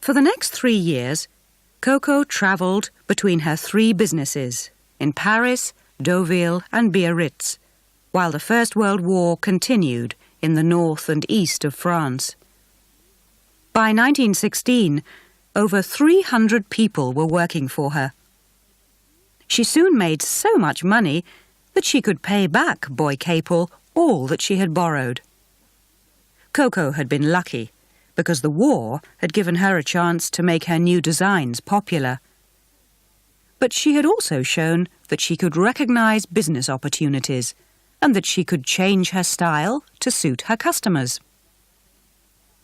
For the next 3 years, Coco travelled between her 3 businesses in Paris, Deauville and Biarritz, while the First World War continued in the north and east of France. By 1916, over 300 people were working for her. She soon made so much money that she could pay back Boy Capel all that she had borrowed. Coco had been lucky because the war had given her a chance to make her new designs popular. But she had also shown that she could recognise business opportunities and that she could change her style to suit her customers.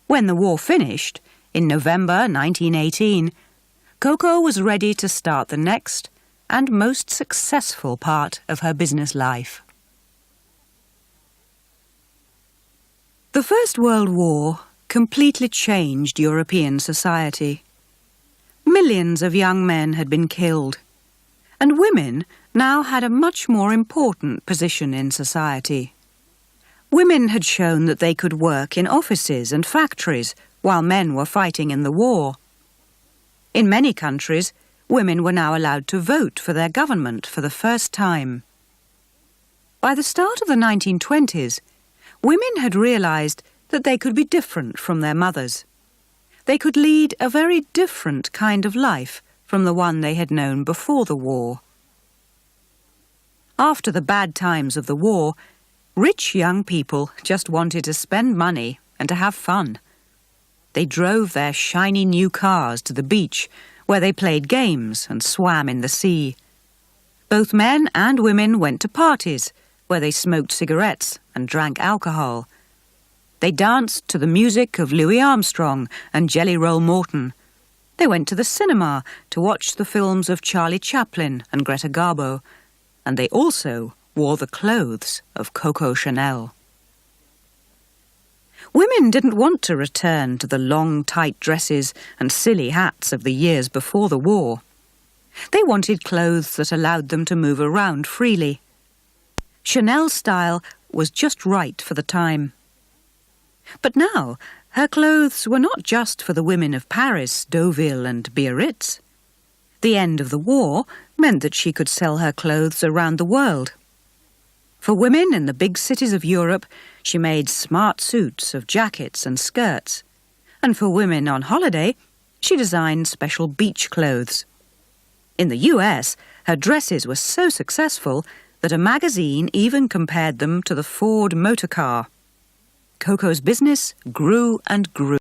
When the war finished, in November 1918, Coco was ready to start the next and most successful part of her business life. The First World War completely changed European society. Millions of young men had been killed, and women now had a much more important position in society. Women had shown that they could work in offices and factories while men were fighting in the war. In many countries, women were now allowed to vote for their government for the first time. By the start of the 1920s, women had realised that they could be different from their mothers. They could lead a very different kind of life from the one they had known before the war. After the bad times of the war, rich young people just wanted to spend money and to have fun. They drove their shiny new cars to the beach, where they played games and swam in the sea. Both men and women went to parties, where they smoked cigarettes and drank alcohol. They danced to the music of Louis Armstrong and Jelly Roll Morton. They went to the cinema to watch the films of Charlie Chaplin and Greta Garbo, and they also wore the clothes of Coco Chanel. Women didn't want to return to the long, tight dresses and silly hats of the years before the war. They wanted clothes that allowed them to move around freely. Chanel's style was just right for the time. But now, her clothes were not just for the women of Paris, Deauville and Biarritz. The end of the war meant that she could sell her clothes around the world. For women in the big cities of Europe, she made smart suits of jackets and skirts. And for women on holiday, she designed special beach clothes. In the US, her dresses were so successful that a magazine even compared them to the Ford motor car. Coco's business grew and grew.